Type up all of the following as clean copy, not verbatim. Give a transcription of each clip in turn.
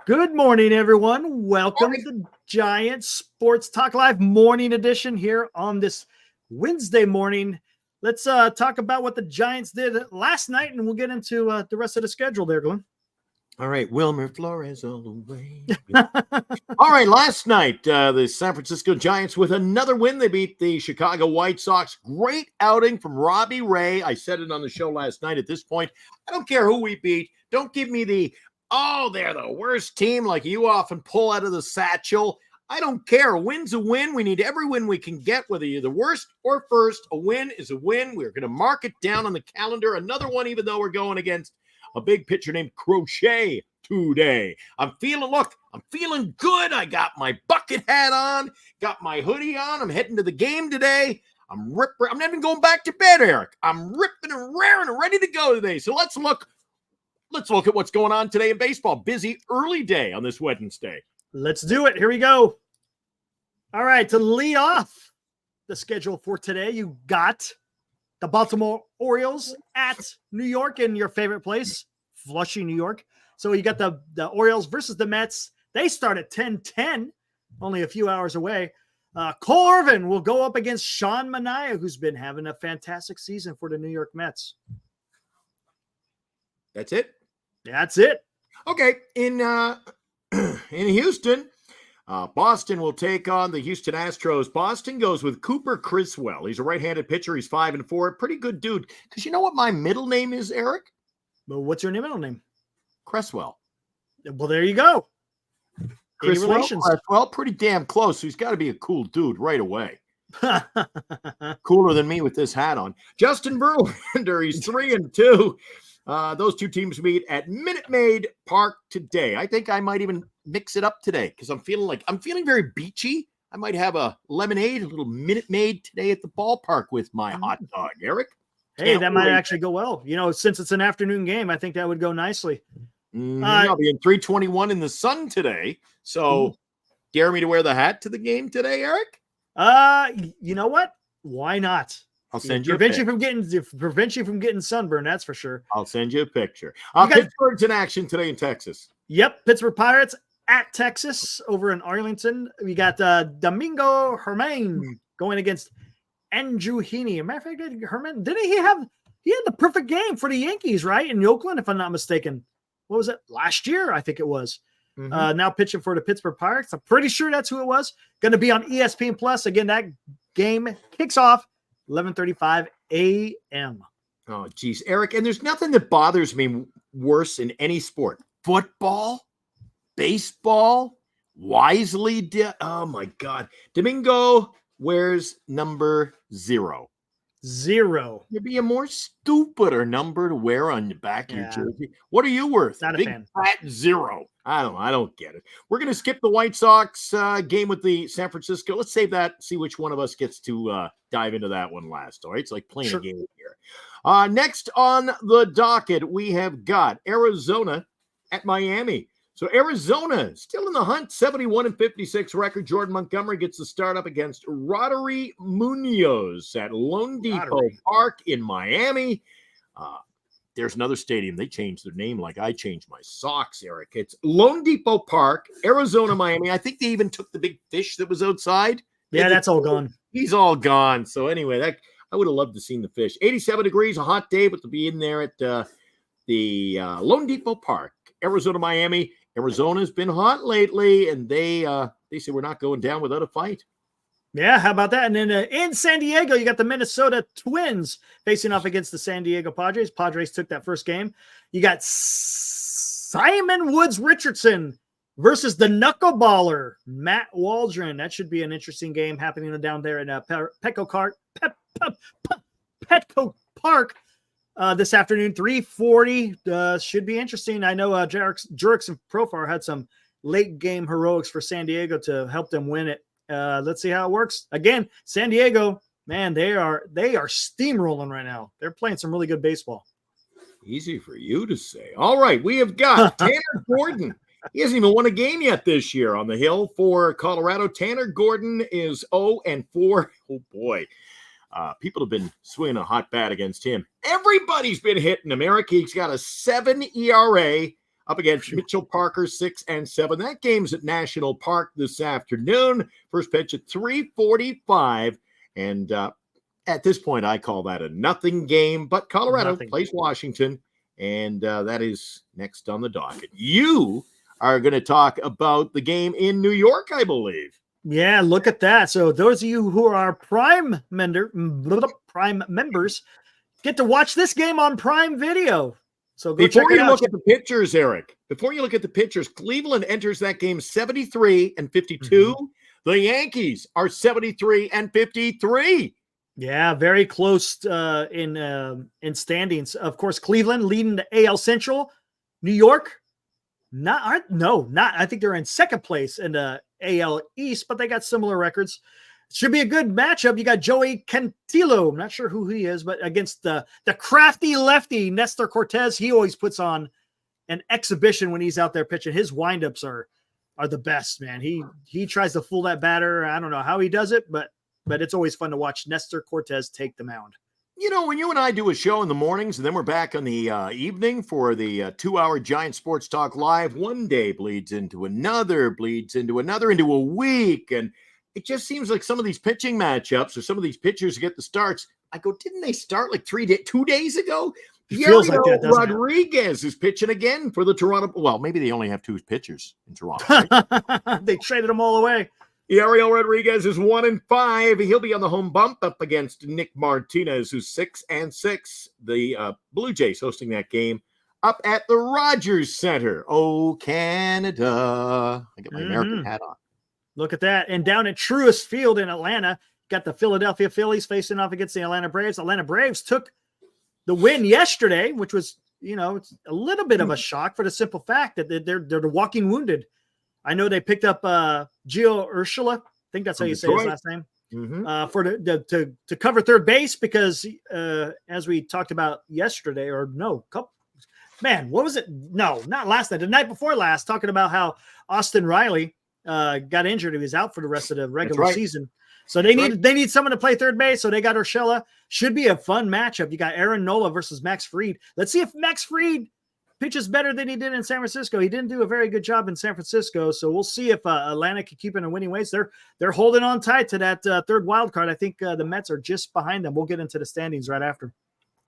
Good morning, everyone. Welcome Morning. to the Giant Sports Talk Live morning edition here on this Wednesday morning. Let's talk about what the Giants did last night, and we'll get into the rest of the schedule there, Glenn. All right, Wilmer Flores all the way. All right, last night, the San Francisco Giants with another win. They beat the Chicago White Sox. Great outing from Robbie Ray. I said it on the show last night. At this point, I don't care who we beat. Don't give me they're the worst team like you often pull out of the satchel. I don't care. A win's a win. We need every win we can get, whether you're the worst or first. A win is a win. We're going to mark it down on the calendar. Another one, even though we're going against a big pitcher named Crochet today. I'm feeling good. I got my bucket hat on, got my hoodie on. I'm heading to the game today. I'm not even going back to bed, Eric. I'm ripping and raring and ready to go today. So let's look at what's going on today in baseball. Busy early day on this Wednesday. Let's do it. Here we go. All right, to lead off the schedule for today, you got the Baltimore Orioles at New York in your favorite place, Flushing, New York. So you got the Orioles versus the Mets. They start at 10:10, only a few hours away. Cole Irvin will go up against Sean Manaea, who's been having a fantastic season for the New York Mets. That's it? That's it. Okay, in Houston, Boston will take on the Houston Astros. Boston goes with Cooper Criswell. He's a right-handed pitcher. He's 5-4. Pretty good dude. Because you know what my middle name is, Eric? Well, what's your middle name? Cresswell. Well, there you go. Cresswell, pretty damn close. So he's got to be a cool dude right away. Cooler than me with this hat on. Justin Verlander, he's 3-2. Those two teams meet at Minute Maid Park today. I think I might even mix it up today because I'm feeling very beachy. I might have a lemonade, a little Minute Maid today at the ballpark with my hot dog, Eric. Hey, that might actually go well. You know, since it's an afternoon game, I think that would go nicely. I'll be in 321 in the sun today. So dare me to wear the hat to the game today, Eric? You know what? Why not? I'll send you prevent you from getting sunburn, that's for sure. I'll send you a picture. Pittsburgh's in action today in Texas. Yep, Pittsburgh Pirates at Texas over in Arlington. We got Domingo Germán going against Andrew Heaney. As a matter of fact, Germán, he had the perfect game for the Yankees, right? In Oakland, if I'm not mistaken. What was it? Last year, I think it was. Now pitching for the Pittsburgh Pirates. I'm pretty sure that's who it was. Going to be on ESPN Plus. Again, that game kicks off 11:35 a.m. Oh, geez, Eric. And there's nothing that bothers me worse in any sport. Football, baseball, wisely. Oh, my God. Domingo wears number 0. 0. There'd be a more stupider number to wear on the back of your jersey. What are you worth? Not a big fan. Fat 0. I don't get it. We're going to skip the White Sox game with the San Francisco. Let's save that. See which one of us gets to dive into that one last. All right, it's like playing a game here. Next on the docket, we have got Arizona at Miami. So Arizona still in the hunt, 71-56 record. Jordan Montgomery gets the start up against Roddery Munoz at Lone Depot Park in Miami. There's another stadium. They changed their name like I changed my socks, Eric. It's Lone Depot Park, Arizona, Miami. I think they even took the big fish that was outside. Yeah, that's all gone. He's all gone. So anyway, I would have loved to see the fish. 87 degrees, a hot day, but to be in there at the Lone Depot Park, Arizona, Miami. Arizona's been hot lately, and they say we're not going down without a fight. Yeah, how about that? And then in San Diego, you got the Minnesota Twins facing off against the San Diego Padres. Padres took that first game. You got Simon Woods Richardson versus the knuckleballer Matt Waldron. That should be an interesting game happening down there in Petco Park this afternoon, 3:40. Should be interesting. I know Jurix and Profar had some late game heroics for San Diego to help them win it. Let's see how it works. Again, San Diego, man, they are steamrolling right now. They're playing some really good baseball. Easy for you to say. All right, we have got Tanner Gordon. He hasn't even won a game yet this year on the hill for Colorado. Tanner Gordon is 0-4. Oh, boy. People have been swinging a hot bat against him. Everybody's been hitting him, Eric. He's got a 7 ERA. up against Mitchell Parker, 6 and 7. That game's at National Park this afternoon. First pitch at 3:45. And at this point, I call that a nothing game. But Colorado plays Washington, and that is next on the docket. You are going to talk about the game in New York, I believe. Yeah, look at that. So those of you who are Prime members get to watch this game on Prime Video. So go before check it you out. Look at the pictures, Eric, before you look at the pictures, Cleveland enters that game 73 and 52. Mm-hmm. The Yankees are 73 and 53. Yeah, very close in standings. Of course, Cleveland leading the AL Central. New York, not. I think they're in second place in the AL East, but they got similar records. Should be a good matchup. You got Joey Cantillo. I'm not sure who he is, but against the crafty lefty, Nestor Cortez. He always puts on an exhibition when he's out there pitching. His windups are the best, man. He tries to fool that batter. I don't know how he does it, but it's always fun to watch Nestor Cortez take the mound. You know, when you and I do a show in the mornings and then we're back on the evening for the 2-hour Giant Sports Talk Live, one day bleeds into another, into a week. And it just seems like some of these pitching matchups or some of these pitchers get the starts. I go, didn't they start like 2 days ago? It feels like that, doesn't Rodriguez is pitching again for the Toronto. Well, maybe they only have 2 pitchers in Toronto. Right? They traded them all away. Ariel Rodriguez is 1 and 5. He'll be on the home bump up against Nick Martinez, who's 6 and 6. The Blue Jays hosting that game up at the Rogers Center. Oh, Canada. I got my American hat on. Look at that. And down at Truist Field in Atlanta, got the Philadelphia Phillies facing off against the Atlanta Braves. Atlanta Braves took the win yesterday, which was, it's a little bit of a shock for the simple fact that they're the walking wounded. I know they picked up Gio Urshela. I think that's how you say his last name. Mm-hmm. For to cover third base because as we talked about yesterday, what was it? No, not last night. The night before last, talking about how Austin Riley got injured. He was out for the rest of the regular season. So they need someone to play third base. So they got Urshela. Should be a fun matchup. You got Aaron Nola versus Max Fried. Let's see if Max Fried pitches better than he did in San Francisco. He didn't do a very good job in San Francisco. So we'll see if Atlanta can keep it in winning ways. They're holding on tight to that third wild card. I think the Mets are just behind them. We'll get into the standings right after.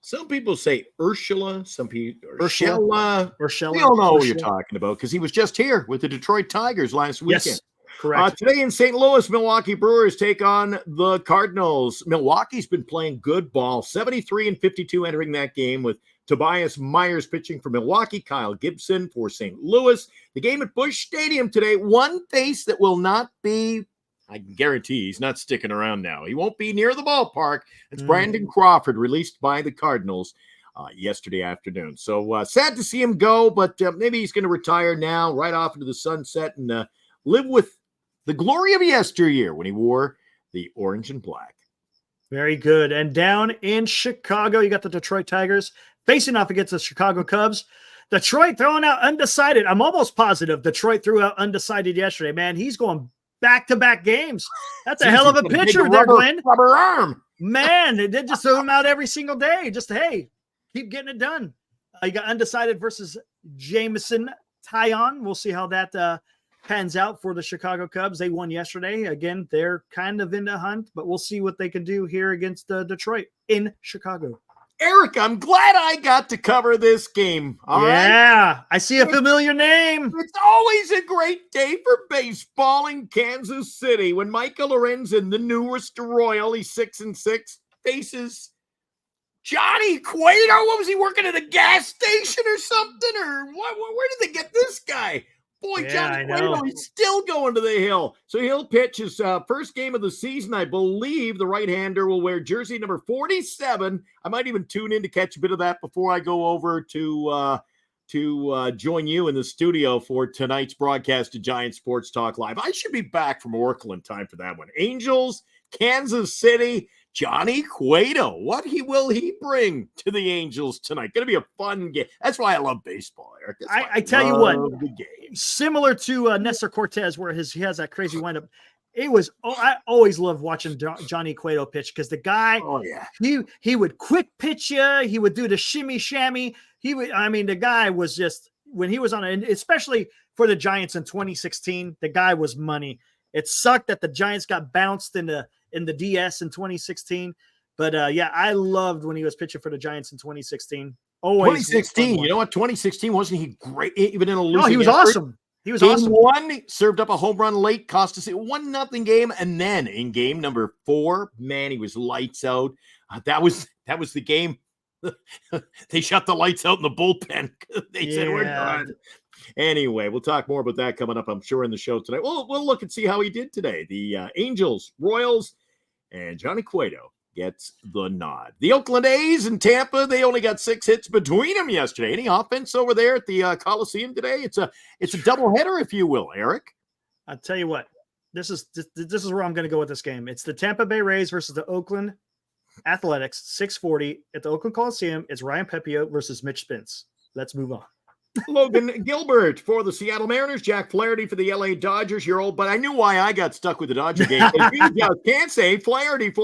Some people say Urshela. Some people Urshela. We all know who you're talking about because he was just here with the Detroit Tigers last weekend. Yes, correct. Today in St. Louis, Milwaukee Brewers take on the Cardinals. Milwaukee's been playing good ball, 73 and 52 entering that game with Tobias Myers pitching for Milwaukee, Kyle Gibson for St. Louis. The game at Busch Stadium today, one face that will not be, I can guarantee he's not sticking around now. He won't be near the ballpark. It's Brandon Crawford, released by the Cardinals yesterday afternoon. So sad to see him go, but maybe he's going to retire now, right off into the sunset, and live with the glory of yesteryear when he wore the orange and black. Very good. And down in Chicago, you got the Detroit Tigers facing off against the Chicago Cubs. Detroit throwing out undecided. I'm almost positive Detroit threw out undecided yesterday, man. He's going back-to-back games. That's a hell of a pitcher there, Glenn. Rubber arm. Man, they did just throw him out every single day. Just, hey, keep getting it done. You got undecided versus Jameson Taillon. We'll see how that pans out for the Chicago Cubs. They won yesterday. Again, they're kind of in the hunt, but we'll see what they can do here against Detroit in Chicago. Eric, I'm glad I got to cover this game. All right? I see a familiar name. It's always a great day for baseball in Kansas City when Michael Lorenzen, the newest Royal, he's 6 and 6, faces Johnny Cueto. What was he working at a gas station or something? Or what? Where did they get this guy? Boy, Johnny Cueto, he's still going to the hill. So he'll pitch his first game of the season. I believe the right-hander will wear jersey number 47. I might even tune in to catch a bit of that before I go over to join you in the studio for tonight's broadcast of Giant Sports Talk Live. I should be back from Oracle in time for that one. Angels, Kansas City, Johnny Cueto. What will he bring to the Angels tonight? Going to be a fun game. That's why I love baseball, Eric. I tell you what, similar to Nestor Cortez, where he has that crazy windup. I always loved watching Johnny Cueto pitch because the guy, he would quick pitch you. He would do the shimmy shammy. The guy was just when he was on, and especially for the Giants in 2016, the guy was money. It sucked that the Giants got bounced in the DS in 2016. But yeah, I loved when he was pitching for the Giants in 2016. Always 2016. You know what? 2016, wasn't he great? Even in a losing he was effort? awesome. He was Game awesome. 1, served up a home run late, cost us a 1-0 game, and then in game number 4, man, he was lights out. That was the game. They shut the lights out in the bullpen. They said we're done. Anyway, we'll talk more about that coming up, I'm sure, in the show today. We'll look and see how he did today. The Angels, Royals, and Johnny Cueto gets the nod. The Oakland A's in Tampa, they only got 6 hits between them yesterday. Any offense over there at the Coliseum today? It's a doubleheader, if you will, Eric. I'll tell you what. This is where I'm going to go with this game. It's the Tampa Bay Rays versus the Oakland Athletics, 6:40 at the Oakland Coliseum. It's Ryan Pepio versus Mitch Spence. Let's move on. Logan Gilbert for the Seattle Mariners, Jack Flaherty for the LA Dodgers. You're old, but I knew why I got stuck with the Dodger game. You just can't say Flaherty. He's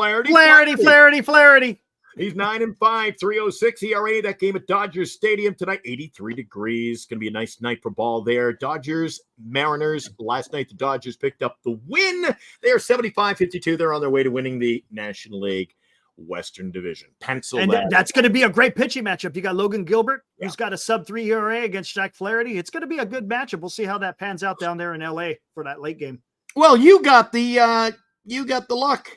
9-5, 3.06 ERA. That game at Dodgers Stadium tonight, 83 degrees. Going to be a nice night for ball there. Dodgers, Mariners. Last night, the Dodgers picked up the win. They are 75-52. They're on their way to winning the National League Western Division. Pencil and that. That's going to be a great pitching matchup. You got Logan Gilbert, who's got a sub-3 ERA against Jack Flaherty. It's going to be a good matchup. We'll see how that pans out down there in LA for that late game. Well, you got the luck.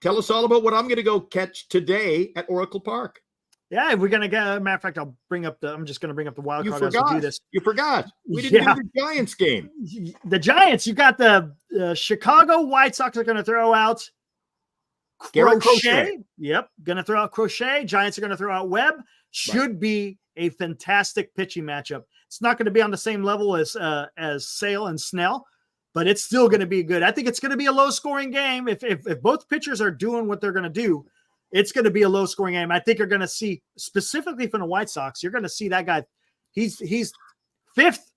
Tell us all about what I'm going to go catch today at Oracle Park. Yeah, we're going to get. Matter of fact, I'm just going to bring up the wild card as we do this. You forgot. We didn't do the Giants game. The Giants. You got the Chicago White Sox are going to throw out Crochet. Yep, going to throw out Crochet. Giants are going to throw out Webb. Should be a fantastic pitching matchup. It's not going to be on the same level as Sale and Snell, but it's still going to be good. I think it's going to be a low-scoring game. If both pitchers are doing what they're going to do, it's going to be a low-scoring game. I think you're going to see, specifically from the White Sox, you're going to see that guy. He's 5th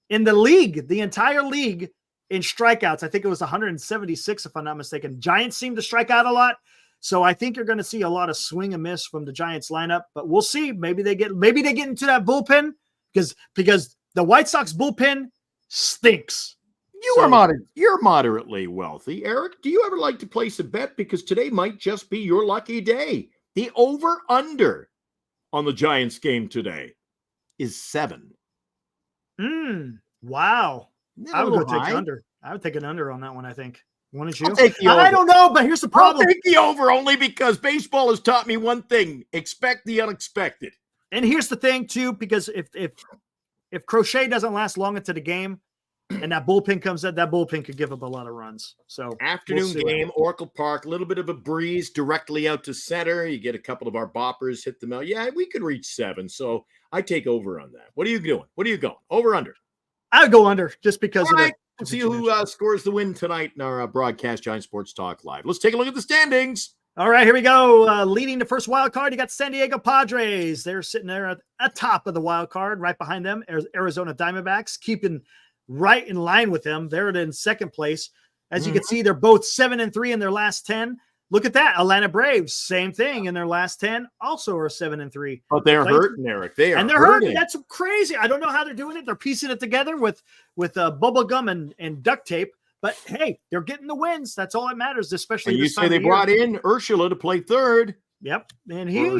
in the league, the entire league, in strikeouts. I think it was 176, if I'm not mistaken. Giants seem to strike out a lot. So I think you're going to see a lot of swing and miss from the Giants lineup, but we'll see. Maybe they get into that bullpen because the White Sox bullpen stinks. You're moderately wealthy. Eric, do you ever like to place a bet? Because today might just be your lucky day. The over-under on the Giants game today is 7. Wow. I would go take high. under. I would take an under on that one, I think. Wouldn't you? I'll take the over. I don't know, but here's the problem. I'll take the over only because baseball has taught me one thing: expect the unexpected. And here's the thing, too, because if Crochet doesn't last long into the game and that bullpen comes out, that bullpen could give up a lot of runs. So afternoon game, Oracle Park, a little bit of a breeze directly out to center. You get a couple of our boppers, hit them out. Yeah, we could reach 7. So I take over on that. What are you doing? What are you going? Over, under? I would go under just because of that. We'll see who scores the win tonight in our broadcast, Giant Sports Talk Live. Let's take a look at the standings. All right, here we go. Leading the first wild card, you got San Diego Padres. They're sitting there at the top of the wild card. Right behind them, Arizona Diamondbacks, keeping right in line with them. They're in second place. As you can see, they're both 7-3 in their last 10. Look at that. Atlanta Braves, same thing in their last 10, also are 7-3. But they're hurting, Eric. They're hurting. That's crazy. I don't know how they're doing it. They're piecing it together with bubble gum and duct tape. But hey, they're getting the wins. That's all that matters, especially and you say they brought in Urshela to play third. Yep. And he'll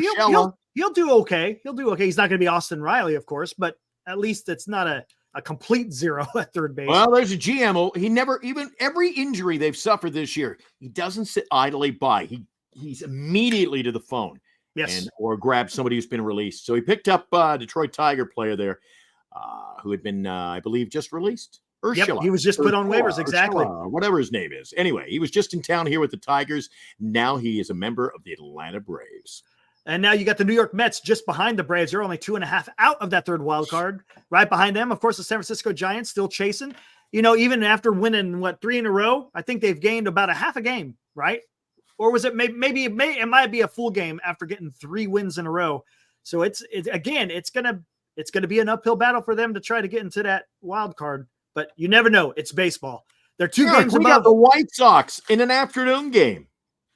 do okay. He'll do okay. He's not going to be Austin Riley, of course, but at least it's not a complete zero at third base. Well, there's a GMO. He never, even every injury they've suffered this year, he doesn't sit idly by. He's immediately to the phone. Yes. Or grab somebody who's been released. So he picked up a Detroit Tiger player there who had been, I believe, just released. Urshela. Yep, he was just put on waivers, exactly. Whatever his name is. Anyway, he was just in town here with the Tigers. Now he is a member of the Atlanta Braves. And now you got the New York Mets just behind the Braves. They're only 2.5 out of that third wild card. Right behind them, of course, the San Francisco Giants still chasing. You know, even after winning, 3 in a row, I think they've gained about a half a game, right? Or was it it might be a full game after getting 3 wins in a row. So it's gonna be an uphill battle for them to try to get into that wild card. But you never know. It's baseball. They're 2 games above. We got the White Sox in an afternoon game.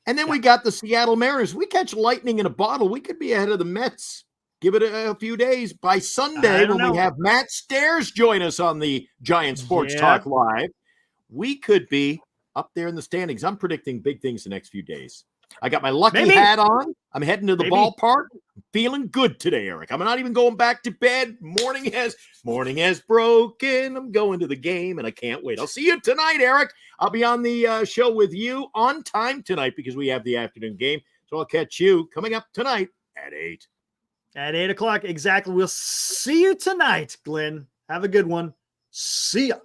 And then we got the Seattle Mariners. We catch lightning in a bottle. We could be ahead of the Mets Give it a few days. By Sunday, I don't when we know. have Matt Stairs join us on the Giant Sports Yeah. Talk Live, we could be up there in the standings. I'm predicting big things the next few days. I got my lucky Maybe. hat on. I'm heading to the Maybe. ballpark. I'm feeling good today, Eric. I'm not even going back to bed. Morning has broken. I'm going to the game, and I can't wait. I'll see you tonight, Eric. I'll be on the show with you on time tonight because we have the afternoon game. So I'll catch you coming up tonight at 8. At 8 o'clock, exactly. We'll see you tonight, Glenn. Have a good one. See ya.